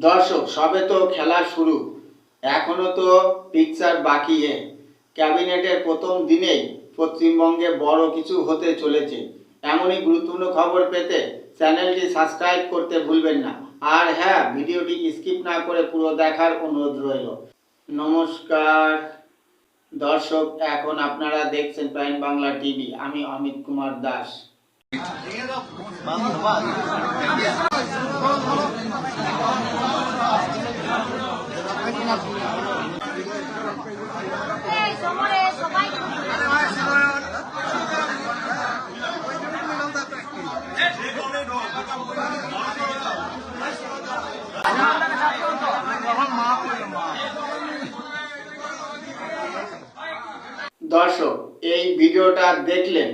দর্শক, সবে তো খেলা শুরু, এখনো তো পিকচার বাকি। ক্যাবিনেটের প্রথম দিনেই পশ্চিমবঙ্গে বড় কিছু হতে চলেছে। এমনই গুরুত্বপূর্ণ খবর পেতে চ্যানেলটি সাবস্ক্রাইব করতে ভুলবেন না। আর হ্যাঁ, ভিডিওটি স্কিপ না করে পুরো দেখার অনুরোধ রইল। নমস্কার দর্শক, এখন আপনারা দেখছেন প্রাইম বাংলা টিভি। আমি অমিত কুমার দাস। দর্শক, এই ভিডিওটা দেখলেন,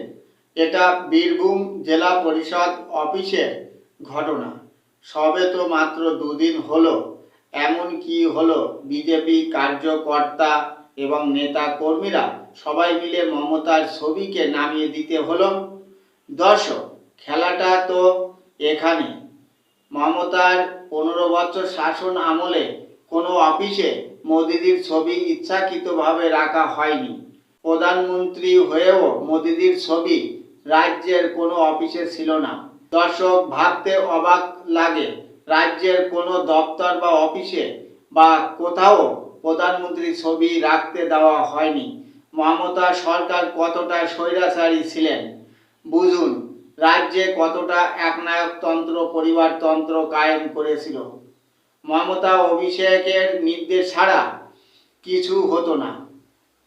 এটা বীরভূম জেলা পরিষদ অফিসের ঘটনা। সবে তো মাত্র দুদিন হলো। এমন কি হলো, বিজেপি কার্যকর্তা এবং নেতা কর্মীরা সবাই মিলে মমতার ছবিকে নামিয়ে দিতে হলো। দর্শক, খেলাটা তো এখানে। মমতার 15 বছর শাসন আমলে কোনো অফিসে মোদিজির ছবি ইচ্ছাকৃতভাবে রাখা হয়নি। প্রধানমন্ত্রী হয়েও মোদিজির ছবি রাজ্যের কোনো অফিসে ছিল না। দর্শক, ভাবতে অবাক লাগে, রাজ্যের কোনো দপ্তর বা অফিসে বা কোথাও প্রধানমন্ত্রীর ছবি রাখতে দেওয়া হয়নি। মমতা সরকার কতটা স্বৈরাচারী ছিলেন বুঝুন, রাজ্যে কতটা একনায়কতন্ত্র পরিবারতন্ত্র কায়েম করেছিল। মমতা অভিষেকের নির্দেশ ছাড়া কিছু হতো না।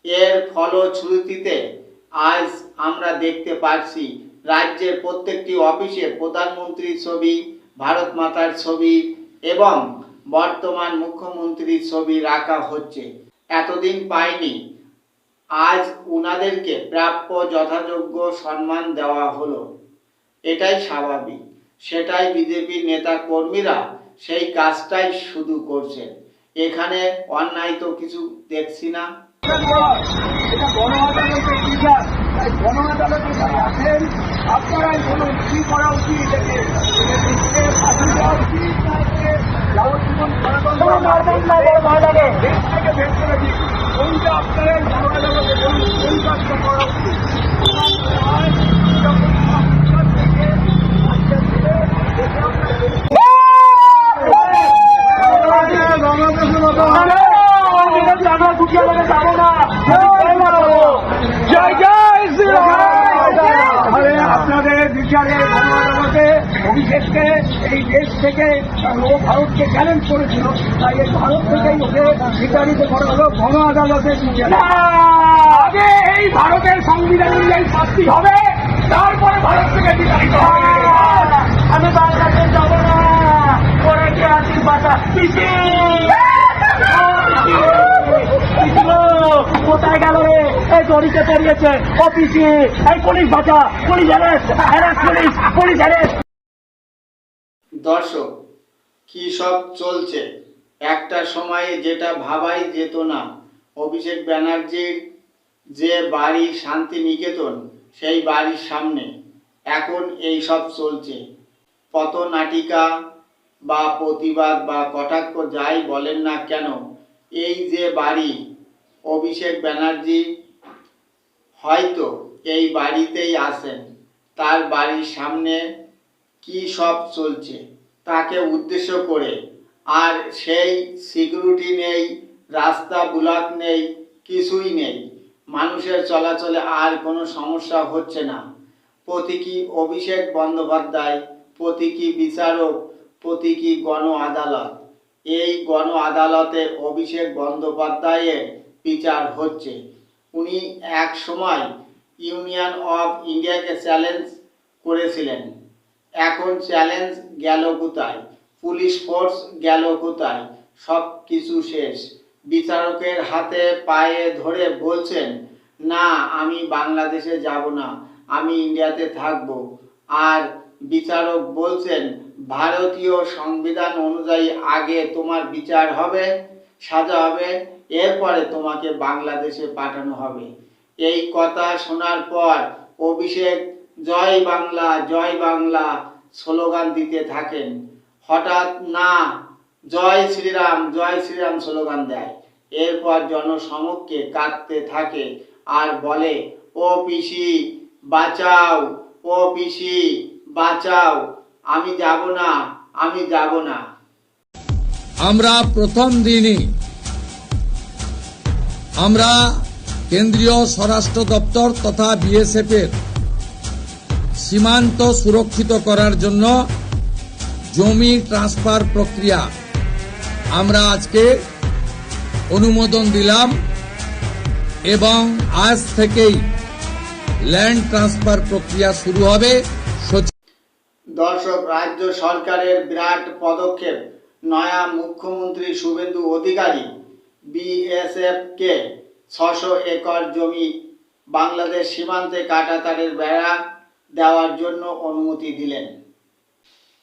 এর ফলশ্রুতিতে আজ আমরা দেখতে পাচ্ছি রাজ্যের প্রত্যেকটি অফিসে প্রধানমন্ত্রীর ছবি, ভারত মাতার ছবি এবং বর্তমান মুখ্যমন্ত্রীর ছবি রাখা হচ্ছে। এতদিন পায়নি, আজ উনাদেরকে প্রাপ্য যথাযোগ্য সম্মান দেওয়া হলো। এটাই স্বাভাবিক, সেটাই বিজেপির নেতা কর্মীরা সেই কাজটাই শুধু করছে। এখানে অন্যায় তো কিছু দেখছি না। এটা গণ আদালতের বিচার, তাই গণ আদালতে যারা আছেন আপনারাই বলুন কি করা উচিত। ফাঁসি দেওয়া উচিত, যাবজ্জীবন কারাদণ্ড দেশ থেকে বের করে দিন। কোনটা আপনারাই গণ আদালতে বলুন কোন কাজটা করা উচিত। আপনাদের বিচারে আদালতে অভিষেককে এই দেশ থেকে ও ভারতকে চ্যালেঞ্জ করেছিল, তাই এই ভারত থেকেই ওকে বিচারিত করা হলো গণ আদালতের বিচারে। আগে এই ভারতের সংবিধান অনুযায়ী শাস্তি হবে, তারপরে ভারত থেকে বিচারিত হবে। আমি বাংলাদেশ যাব না, পরে কি আসি বাসা কোথায় গেল রে? এই দড়িতে পড়িয়েছে অফিসে। এই পুলিশ বাঁচা, police arrest, police, police arrest. দর্শক, কি সব চলছে! একটা সময়ে যেটা ভাবাই যেত না, অভিষেক ব্যানার্জির যে বাড়ি শান্তিনিকেতন, সেই বাড়ির সামনে এখন এই সব চলছে। পথনাটিকা বা প্রতিবাদ বা কটাক্ষ যাই বলেন না কেন, এই যে বাড়ি অভিষেক ব্যানার্জি হয়তো এই বাড়িতেই আছেন, তার বাড়ির সামনে কি সব চলছে তাকে উদ্দেশ্য করে। আর সেই সিকিউরিটি নেই, রাস্তা ব্লক নেই, কিছুই নেই, মানুষের চলাচলে আর কোনো সমস্যা হচ্ছে না। প্রতীকী অভিষেক বন্দ্যোপাধ্যায়, প্রতীকী বিচারক, প্রতীকী গণ আদালত। এই গণ আদালতে অভিষেক বন্দ্যোপাধ্যায়ের বিচার হচ্ছে। উনি এক সময় ইউনিয়ন অফ ইন্ডিয়াকে চ্যালেঞ্জ করেছিলেন, এখন চ্যালেঞ্জ গেল কোথায়? পুলিশ ফোর্স গেল কোথায়? সব কিছু শেষ। বিচারকের হাতে পায়ে ধরে বলছেন, না আমি বাংলাদেশে যাব না, আমি ইন্ডিয়াতে থাকব। আর বিচারক বলছেন, ভারতীয় সংবিধান অনুযায়ী আগে তোমার বিচার হবে, সাজা হবে, এরপরে তোমাকে বাংলাদেশে পাঠানো হবে। এই কথা শোনার পর অভিষেক জয় বাংলা স্লোগান দিতে থাকেন। হঠাৎ না জয় শ্রীরাম স্লোগান দেয়। এরপর জনসমক্ষে কাঁদতে থাকে আর বলে, ও পিসি বাঁচাও, ও পিসি বাঁচাও, আমি যাব না, আমি যাব না। আমরা প্রথম দিনই আমরা কেন্দ্রীয় স্বরাষ্ট্র দপ্তর তথা বিএসএফ এর সীমান্ত সুরক্ষিত করার জন্য জমি ট্রান্সফার প্রক্রিয়া আমরা আজকে অনুমোদন দিলাম এবং আজ থেকেই ল্যান্ড ট্রান্সফার প্রক্রিয়া শুরু হবে। দর্শক, রাজ্য সরকারের বিরাট পদক্ষেপ। নয়া মুখ্যমন্ত্রী শুভেন্দু অধিকারী বিএসএফ কে 600 একর জমি বাংলাদেশ সীমান্তে কাঁটাতারের বেড়া দেওয়ার জন্য অনুমতি দিলেন।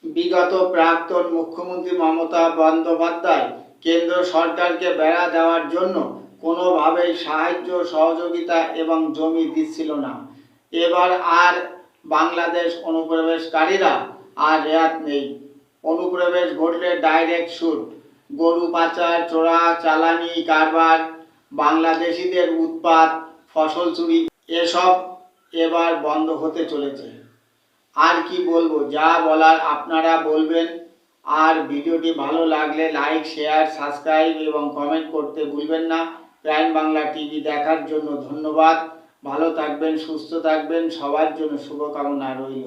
বিগত প্রাক্তন মুখ্যমন্ত্রী মমতা বন্দ্যোপাধ্যায় কেন্দ্র সরকারকে বেড়া দেওয়ার জন্য কোনোভাবেই সাহায্য সহযোগিতা এবং জমি দিচ্ছিল না। এবার আর বাংলাদেশ অনুপ্রবেশকারীরা আর রেয়াত নেই। অনুপ্রবেশ ঘটলে ডাইরেক্ট শুট, গরু পাচার, চোরা চালানি কারবার, বাংলাদেশিদের উৎপাত, ফসল চুরি, এসব এবার বন্ধ হতে চলেছে। আর কি বলবো, যা বলার আপনারা বলবেন। আর ভিডিওটি ভালো লাগলে লাইক, শেয়ার, সাবস্ক্রাইব এবং কমেন্ট করতে ভুলবেন না। প্রাইম বাংলা টিভি দেখার জন্য ধন্যবাদ। ভালো থাকবেন, সুস্থ থাকবেন, সবার জন্য শুভকামনা রইল।